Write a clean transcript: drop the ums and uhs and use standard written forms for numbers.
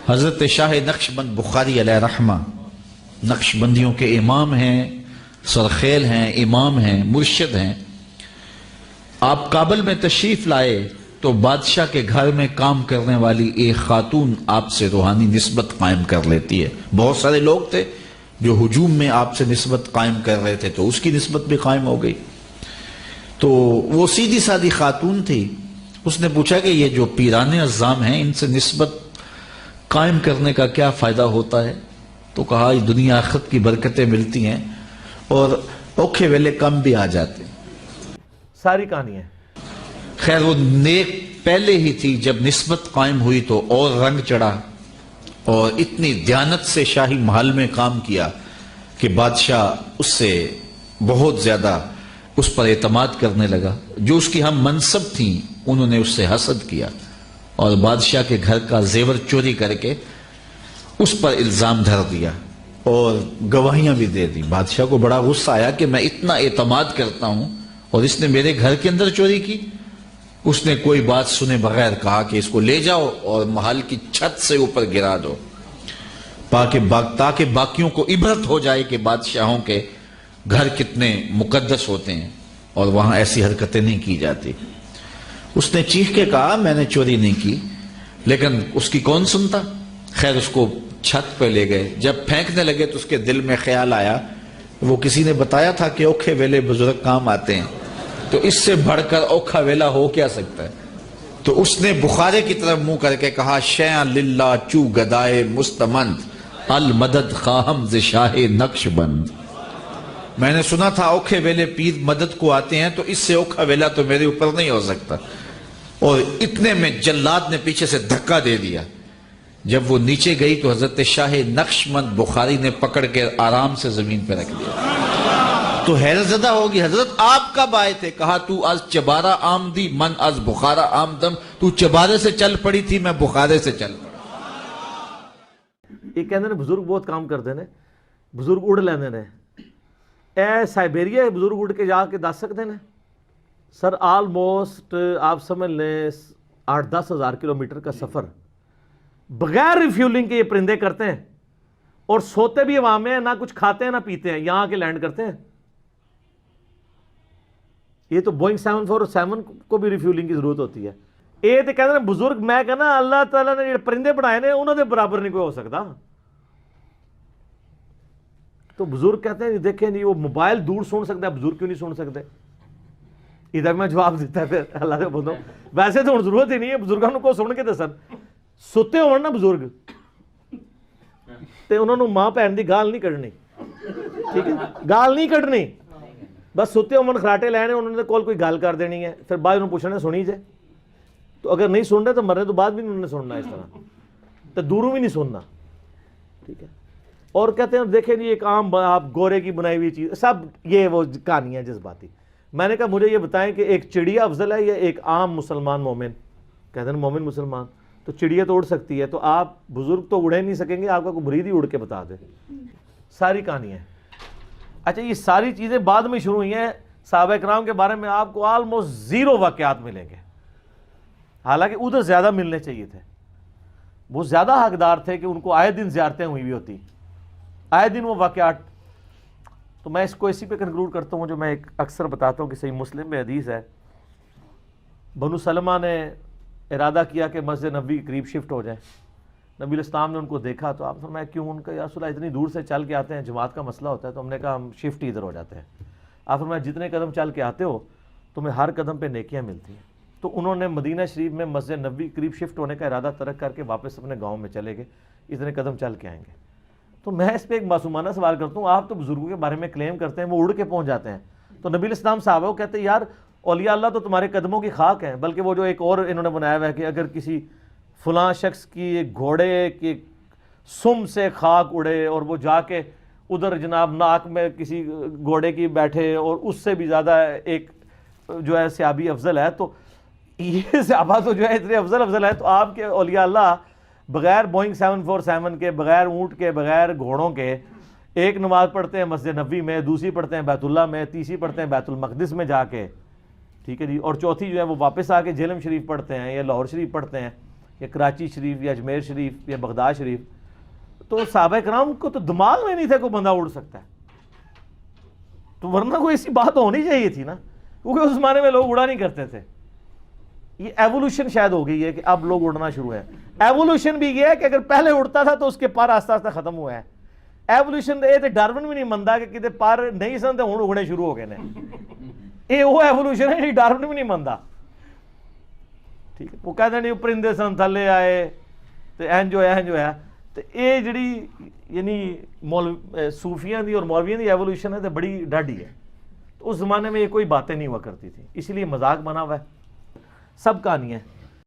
حضرت شاہ نقشبند بخاری علیہ رحمہ نقشبندیوں کے امام ہیں، سرخیل ہیں، امام ہیں، مرشد ہیں۔ آپ کابل میں تشریف لائے تو بادشاہ کے گھر میں کام کرنے والی ایک خاتون آپ سے روحانی نسبت قائم کر لیتی ہے۔ بہت سارے لوگ تھے جو ہجوم میں آپ سے نسبت قائم کر رہے تھے، تو اس کی نسبت بھی قائم ہو گئی۔ تو وہ سیدھی سادی خاتون تھی، اس نے پوچھا کہ یہ جو پیران عظام ہیں ان سے نسبت قائم کرنے کا کیا فائدہ ہوتا ہے؟ تو کہا یہ دنیا آخرت کی برکتیں ملتی ہیں اور اوکھے ویلے کم بھی آ جاتے ہیں۔ ساری کہانی ہے۔ خیر وہ نیک پہلے ہی تھی، جب نسبت قائم ہوئی تو اور رنگ چڑھا اور اتنی دیانت سے شاہی محل میں کام کیا کہ بادشاہ اس سے بہت زیادہ اس پر اعتماد کرنے لگا۔ جو اس کی ہم منصب تھیں انہوں نے اس سے حسد کیا اور بادشاہ کے گھر کا زیور چوری کر کے اس پر الزام دھر دیا اور گواہیاں بھی دے دی۔ بادشاہ کو بڑا غصہ آیا کہ میں اتنا اعتماد کرتا ہوں اور اس نے میرے گھر کے اندر چوری کی۔ اس نے کوئی بات سنے بغیر کہا کہ اس کو لے جاؤ اور محل کی چھت سے اوپر گرا دو تاکہ باقیوں کو عبرت ہو جائے کہ بادشاہوں کے گھر کتنے مقدس ہوتے ہیں اور وہاں ایسی حرکتیں نہیں کی جاتی۔ اس نے چیخ کے کہا میں نے چوری نہیں کی، لیکن اس کی کون سنتا؟ خیر اس کو چھت پہ لے گئے۔ جب پھینکنے لگے تو اس کے دل میں خیال آیا، وہ کسی نے بتایا تھا کہ اوکھے ویلے بزرگ کام آتے ہیں، تو اس سے بڑھ کر اوکھا ویلا ہو کیا سکتا ہے؟ تو اس نے بخارے کی طرف منہ کر کے کہا شیئا للہ چو گدائے مستمند المدد خواہم ز شاہ نقشبند۔ میں نے سنا تھا اوکھے ویلے پیر مدد کو آتے ہیں، تو اس سے اوکھا ویلا تو میرے اوپر نہیں ہو سکتا۔ اور اتنے میں جلاد نے پیچھے سے دھکا دے دیا۔ جب وہ نیچے گئی تو حضرت شاہ نقشبند بخاری نے پکڑ کے آرام سے زمین پہ رکھ دیا۔ تو حیرت زدہ ہوگی، حضرت آپ کب آئے تھے؟ کہا تو از چبارہ آمدی من از بخارا آمدم، تو چبارے سے چل پڑی تھی، میں بخارے سے چل پڑا۔ یہ کہندے نے بزرگ بہت کام کرتے ہیں، بزرگ اڑ لیندے نے۔ اے سائبیریا بزرگ اڑ کے جا کے دس سکتے ہیں سر؟ آلموسٹ آپ سمجھ لیں 8-10 ہزار کلومیٹر کا سفر بغیر ریفیولنگ کے یہ پرندے کرتے ہیں، اور سوتے بھی عوام میں، نہ کچھ کھاتے ہیں نہ پیتے ہیں، یہاں کے لینڈ کرتے ہیں۔ یہ تو بوئنگ 747 کو بھی ریفیولنگ کی ضرورت ہوتی ہے۔ یہ تو کہتے ہیں بزرگ، میں کہنا اللہ تعالیٰ نے جو پرندے بنائے نے انہوں نے برابر نہیں کوئی ہو سکتا۔ تو بزرگ کہتے ہیں دیکھیں نہیں، وہ موبائل دور سن سکتا ہے، بزرگ کیوں نہیں سن سکتے؟ ادھر میں جواب دیتا ہے پھر اللہ سے بولتا ہوں ویسے تو ضرورت ہی نہیں ہے بزرگوں کو سن کے دسن۔ ستے ہو نا بزرگ تے انہوں نے ماں بہن دی گال نہیں کڈنی، ٹھیک ہے، گال نہیں کڈنی، بس ستے ہو خراٹے لینے، انہوں نے کول کوئی گال کر دینی ہے، پھر بعد انہوں پوچھنا سنی جائے۔ تو اگر نہیں سن رہے تو مرنے تو بعد بھی انہوں نے سننا اس طرح، تو دوروں بھی نہیں سننا، ٹھیک ہے۔ اور کہتے ہیں دیکھیں جی ایک عام آپ گورے کی بنائی ہوئی چیز، سب یہ وہ کہانیاں جذباتی۔ میں نے کہا مجھے یہ بتائیں کہ ایک چڑیا افضل ہے یا ایک عام مسلمان مومن؟ کہتے ہیں مومن مسلمان۔ تو چڑیا تو اڑ سکتی ہے، تو آپ بزرگ تو اڑے نہیں سکیں گے، آپ کا کوئی مرید ہی اڑ کے بتا دے۔ ساری کہانی ہے۔ اچھا یہ ساری چیزیں بعد میں شروع ہوئی ہیں۔ صحابہ کرام کے بارے میں آپ کو آلموسٹ 0 واقعات ملیں گے، حالانکہ ادھر زیادہ ملنے چاہیے تھے۔ وہ زیادہ حقدار تھے کہ ان کو آئے دن زیارتیں ہوئی بھی ہوتی، آئے دن وہ واقعات۔ تو میں اس کو اسی پہ کنکلوڈ کرتا ہوں جو میں ایک اکثر بتاتا ہوں کہ صحیح مسلم میں حدیث ہے، بنو سلمہ نے ارادہ کیا کہ مسجد نبوی کے قریب شفٹ ہو جائیں۔ نبی الاسلام نے ان کو دیکھا تو آپ فرمایا کیوں؟ ان کا یا رسول اللہ اتنی دور سے چل کے آتے ہیں، جماعت کا مسئلہ ہوتا ہے، تو ہم نے کہا ہم شفٹ ہی ادھر ہو جاتے ہیں۔ آپ فرمایا جتنے قدم چل کے آتے ہو تمہیں ہر قدم پہ نیکیاں ملتی ہیں۔ تو انہوں نے مدینہ شریف میں مسجد نبوی کے قریب شفٹ ہونے کا ارادہ ترک کر کے واپس اپنے گاؤں میں چلے گئے، اتنے قدم چل کے آئیں گے۔ تو میں اس پہ ایک معصومانہ سوال کرتا ہوں، آپ تو بزرگوں کے بارے میں کلیم کرتے ہیں وہ اڑ کے پہنچ جاتے ہیں، تو نبی الاسلام صحابہ کو کہتے ہیں یار اولیاء اللہ تو تمہارے قدموں کی خاک ہیں، بلکہ وہ جو ایک اور انہوں نے بنایا ہوا ہے کہ اگر کسی فلاں شخص کی ایک گھوڑے کی سم سے خاک اڑے اور وہ جا کے ادھر جناب ناک میں کسی گھوڑے کی بیٹھے اور اس سے بھی زیادہ ایک جو ہے صحابی افضل ہے، تو یہ صحابہ تو جو ہے اتنے افضل ہے، تو آپ کے اولیاء اللہ بغیر بوئنگ 747 کے، بغیر اونٹ کے، بغیر گھوڑوں کے ایک نماز پڑھتے ہیں مسجد نبوی میں، دوسری پڑھتے ہیں بیت اللہ میں، تیسری پڑھتے ہیں بیت المقدس میں جا کے، ٹھیک ہے جی، اور چوتھی جو ہے وہ واپس آ کے جہلم شریف پڑھتے ہیں یا لاہور شریف پڑھتے ہیں، یا کراچی شریف یا اجمیر شریف یا بغداد شریف، تو صحابہ کرام کو تو دماغ میں نہیں تھا کوئی بندہ اڑ سکتا ہے، تو ورنہ کوئی ایسی بات ہونی چاہیے تھی نا، کیونکہ اس زمانے میں لوگ اڑا نہیں کرتے تھے. یہ ایوولوشن شاید ہو گئی ہے کہ اب لوگ اڑنا شروع ہے. ایوولوشن بھی یہ ہے کہ اگر پہلے اڑتا تھا تو اس کے پر آستہ آستہ ختم ہوا ہے. ایوولوشن یہ تو ڈارون بھی نہیں منتا کہ کتے پر نہیں سن تو ہوں اگنے شروع ہو گئے ہیں. یہ وہ ایوولوشن ہے جی ڈارون بھی نہیں منتا. ٹھیک ہے، وہ کہتے ہیں نہیں پرندے سن تھلے آئے تو این جو ہے تو یہ جڑی یعنی صوفیاں دی اور مولویاں دی ایوولوشن ہے تو بڑی ڈاڈی ہے. تو اس زمانے میں یہ کوئی باتیں نہیں ہوا کرتی تھی، اسی لیے مذاق بنا ہوا ہے. سب کہانی ہے.